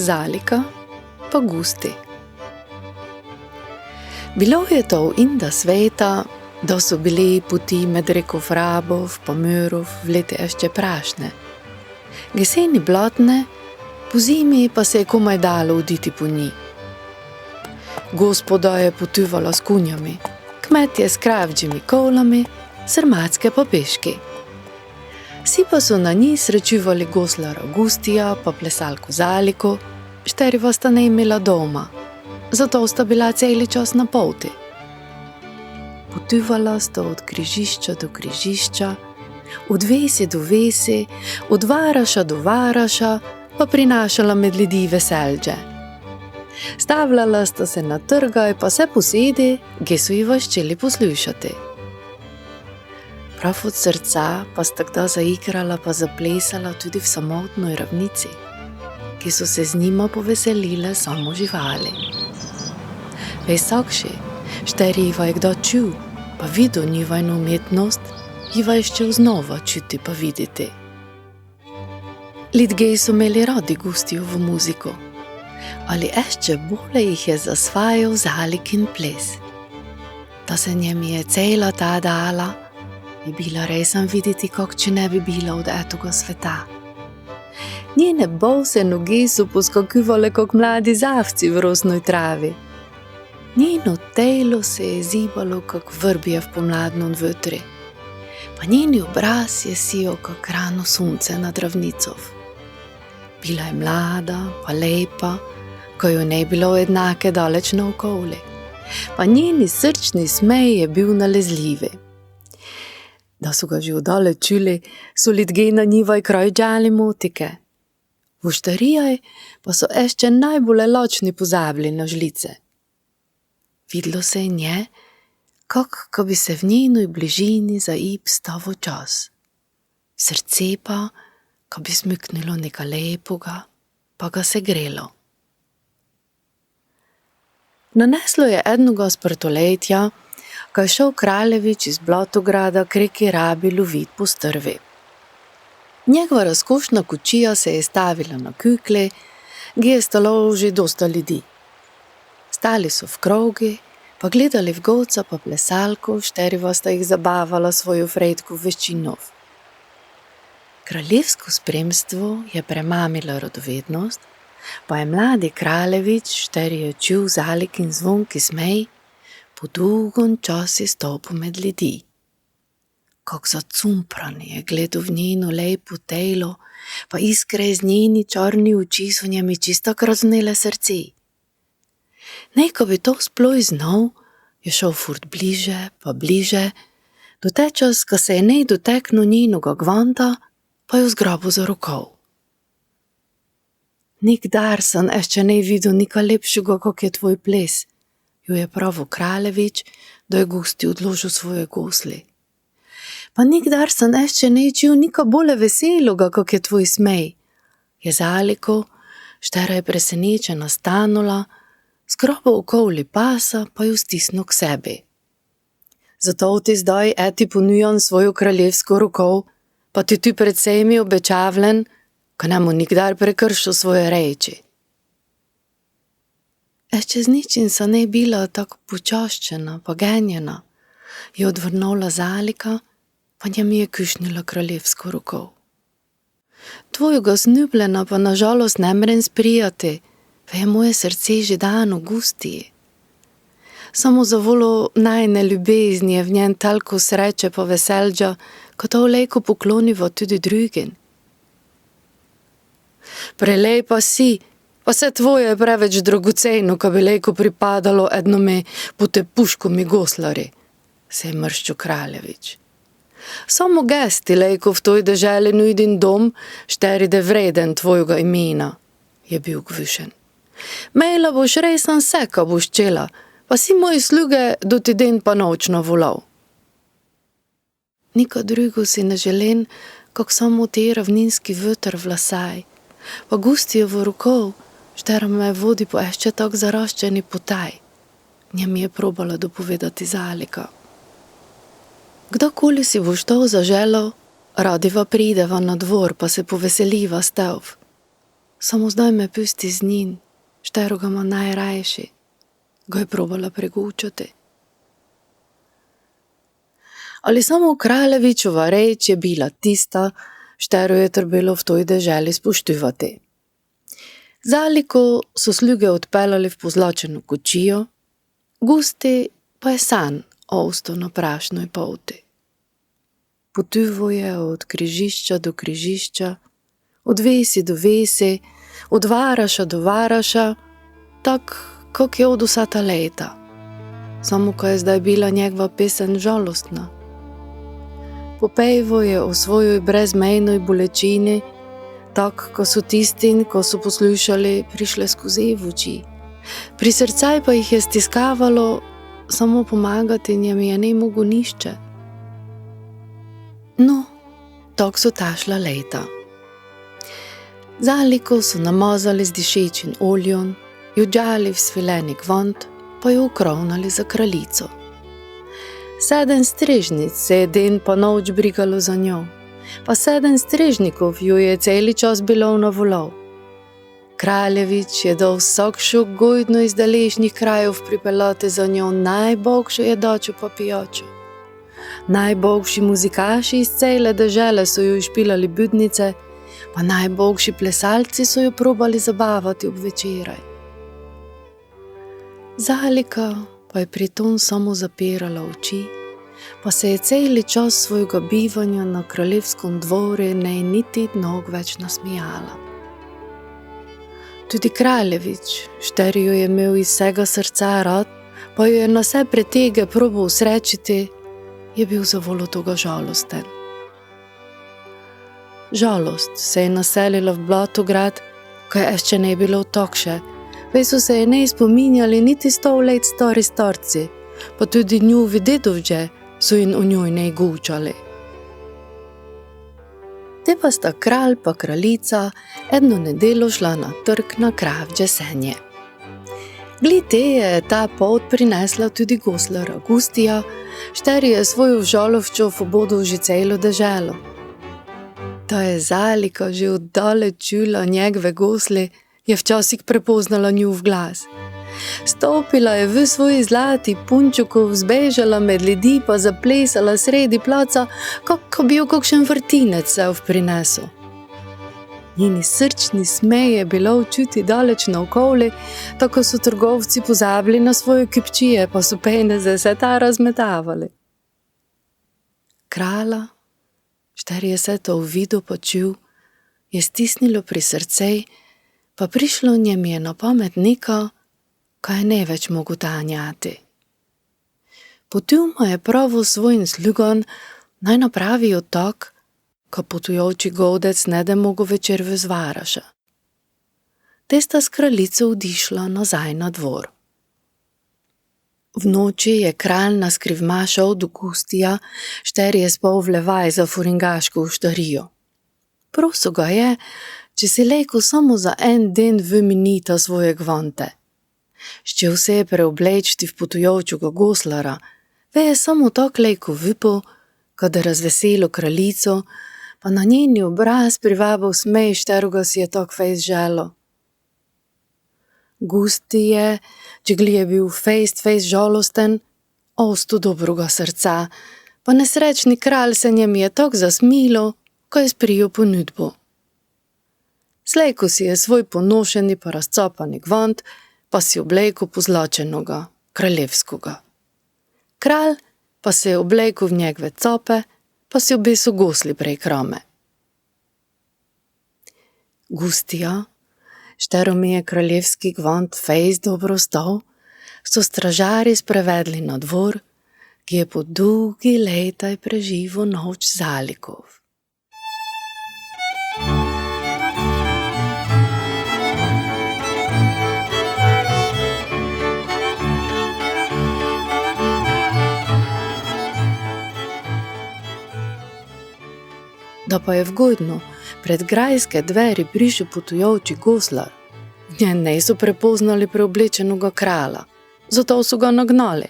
Zalika pa Gusti. Bilo je to v inda sveta, da so bili poti med reko Vrabov pa Mörov v leti ještě prašne. Jeseni blotne, po zimi pa se je komaj dalo uditi po njih. Gospoda je potuvala s kunjami, kmetje s kravdžimi kolami, srmatske pa peški. Vsi pa so na njih srečivali goslara Gustija pa plesalko Zaliko, šteriva sta ne imela doma, zato sta bila celi čas na poti. Potuvala sta od križišča do križišča, od vesi do vesi, od varaša do varaša, pa prinašala med ljudi veselje. Stavljala sta se na trgaj pa se posedi, ki so ji vaščeli poslušati. Prav od srca pa sta kdaj zaigrala pa zaplesala tudi v samotnoj ravnici, ki so se z njima poveselile samo živali. Vesakši, šteriva je kdo čul, pa videl njivajno umetnost, jiva ještě vznova čuti pa videti. Ljudje so imeli radi Gustijovo muziko, ali ještě bolje jih je zasvajal Zalikin ples. Da se njem je cela ta dala, je bila resam videti, kak če ne bi bila od etoga sveta. Njene bose noge so poskakivale kak mladi zavci v rosnoj travi. Njeno telo se je zibalo kak vrbje v pomladnom vetri, pa njeni obraz je sijal kak rano sunce nad ravnicov. Bila je mlada pa lepa, ko jo ne bilo jednake daleč naokoli, pa njeni srčni smej je bil nalezljivi. Da so ga že odale čuli, so ljudje na njivaj krojđali motike. V štarijaj pa so ještě najbolje ločni pozabili na žlice. Videlo se je nje, kako bi se v njenoj bližini zaib stavo čas. Srce pa, ko bi smyknilo nekaj lepoga, pa ga se grelo. Naneslo je jednoga sprtoletja, ko je šel kraljevič iz Blotograda k reki Rabi lovit po strvi. Njegova razkošna kočija se je stavila na kukli, gdje je stalo že dosta ljudi. Stali so v krogi, pa gledali v govca pa plesalko, šteriva sta jih zabavala svojo frejtko veščinov. Kraljevsko spremstvo je premamila radovednost, pa je mladi kraljevič, šteri je čul Zalikin zvonki smej, po dolgom časi stopil med ljudi. Kak zacumpran je gledal v njeno lepo telo, pa iskre iz njeni črni oči so njemi čistak raznele srce. Neko bi to sploh znal, je šel furt bliže pa bliže, do te čas, ko se je nej doteknil njenoga gvanta, pa jo zgrabil za rokov. Nikdar sem ještě nej videl nikaj lepšega, kak je tvoj ples, jo je pravil kraljevič, da je Gusti odložil svoje gosli. Pa nikdar sem ještě nej čul nikaj bolje veseloga, kak je tvoj smej, je Zaliko, štera je presenečena stanula, skrobal okoli pasa, pa jo stisnil k sebi. Zato ti zdaj eti ponujam svojo kraljevsko rokov, pa ti tu pred sejmi obečavljen, ko ne mu nikdar prekršil svoje reči. Ještě z ničim sa ne bila tako počaščena pa genjena, je odvrnula Zalika, pa njem je kušnila kraljevsko rokov. Tvojega snubljena pa nažalost ne mrem sprijati, pa je moje srce že dano Gustiji. Samo za volo najne ljubezni je v njen talko sreče pa veselja, ko to lejko pokloniva tudi drugim. Prelepa si, pa se tvoje je preveč dragocejno, ko bi lejko pripadalo jednome potepuškomi goslari, se je mrščil kraljevič. Samo gesti lejko v toj deželi nujdin dom, šteride vreden tvojega imena, je bil gvišen. Mejla boš resan seka boš čela, pa si moji sluge do ti den pa nočno volal. Nika drugo si ne želen, kak samo te ravninski veter vlasaj, pa Gustijevo rokov, štera me vodi po ještě tak zaraščeni potaj. Njem je probala dopovedati Zalika. Kdakoli si boš to zaželal, radiva prideva na dvor, pa se poveseliva s tev. samo zdaj me pusti z njim, štero ga ima najrajši, ga je probala pregučati. Ali samo kraljevičova reč je bila tista, štero je trebalo v toj deželi spoštivati. Zaliko so sluge odpeljali v pozlačeno kočijo, Gusti pa je san ostal na prašnoj poti. Potuval je od križišča do križišča, od vesi do vesi, od Varaša do Varaša, tak, kak je od vsa ta leta. Samo ko je zdaj bila njegova pesem žalostna. Popejvo je o svojoj brezmejnoj bolečini, tak, ko so tistin, ko so poslušali, prišle skozi v oči. Pri srcaj pa jih je stiskavalo, samo pomagati njem je ne mogo nišče. No, tak so tašla leta. Zaliko so namazali z dišečim oljem, jo džali v svileni kvant, pa jo ukrovnali za kraljico. 7 strežnic se je den pa noč brigalo za njo, pa 7 strežnikov jo je celi čas bilo na volov. Kraljevič je dal vsak šok gojdno iz daležnih krajev pripeljati za njo najboljšo jedačo pa pijačo. Najboljši muzikaši iz cele dežele so jo špilali budnice, pa najboljši plesalci so jo probali zabavati ob večeraj. Zalika pa je pri tom samo zapirala oči, pa se je celi čas svojega bivanja na kraljevskom dvoru ne niti nog več nasmijala. Tudi kraljevič, šteri jo je imel iz vsega srca rad, pa jo je na vse pretege probal srečiti, je bil zavolo toga žalosten. Žalost se je naselila v Blatograd, ko je ještě ne bilo takše, vej so se je ne spominjali niti 100 let stari starci, pa tudi njuvi dedovđe so jim o njoj ne gučali. Te pa sta kralj pa kraljica eno nedelo šla na trg na kravdže senje. Gli te je ta pot prinesla tudi goslara Gustija, šteri je svojo žalovčo pobodil že celo deželo. Ta je Zalika že oddaleč čula njegove gosle, je včasih prepoznala njuf glas. Stopila je v svoj zlati punčukov, zbežala med ljudi pa zaplesala sredi placa, kako bi jo kakšen vrtinec se prinesel. Njeni srčni smej je bilo čuti daleč naokoli, tako so trgovci pozabili na svoje kipčije, pa so peneze se ta razmetavali. Krala, šteri je se to uvidel pa čul, je stisnilo pri srcej, pa prišlo njem je na pamet nekaj, kaj ne več mogo tanjati. Potil mu je pravo svojim slugom, naj napravijo tak, ko potujoči godec ne da mogo večer v Zvaraša. Te sta s kraljico odišla nazaj na dvor. V noči je kralj naskrivma šel do Gustija, šteri je spal v levaj za furingaško štarijo. Prosil ga je, če si lejko samo za en den v minita svoje gvante. Ščel se je preoblečti v potujočega goslara, ve je samo tak lejko vypil, kada razveselo kraljico, pa na njeni obraz privabil smej, šteroga si je tak fejs želo. Gusti je, če gli je bil fejs žalosten, ostu dobroga srca, pa nesrečni kralj se njem je tak zasmilo, ko je sprijel ponudbo. Slejko si je svoj ponošeni pa razcopani gvant, pa si oblejko pozlačenoga, kraljevskoga. Kralj pa se je oblejko v njegove cope, pa si obesil gosli prek rame. Gustija, štero mi je kraljevski gvant fejs dobro stal, so stražari sprevedli na dvor, ki je po dolgi letaj preživel noč Zalikov. Da pa je vgodno pred grajske dveri prišel potujoči goslar, njen ne so prepoznali preoblečenoga krala, zato so ga nagnali.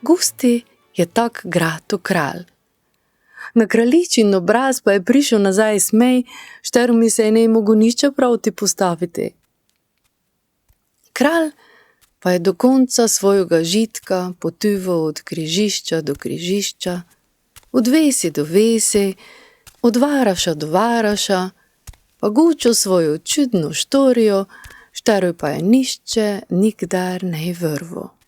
Gusti je tak grato kralj. Na kraljičin obraz pa je prišel nazaj smej, štero mi se je ne mogo nič proti postaviti. Kralj pa je do konca svojega žitka potuval od križišča do križišča, od vesi do vesi, od varaša do varaša, pa gučal svojo čudno štorijo, štero pa je nišče nikdar ne vrvo.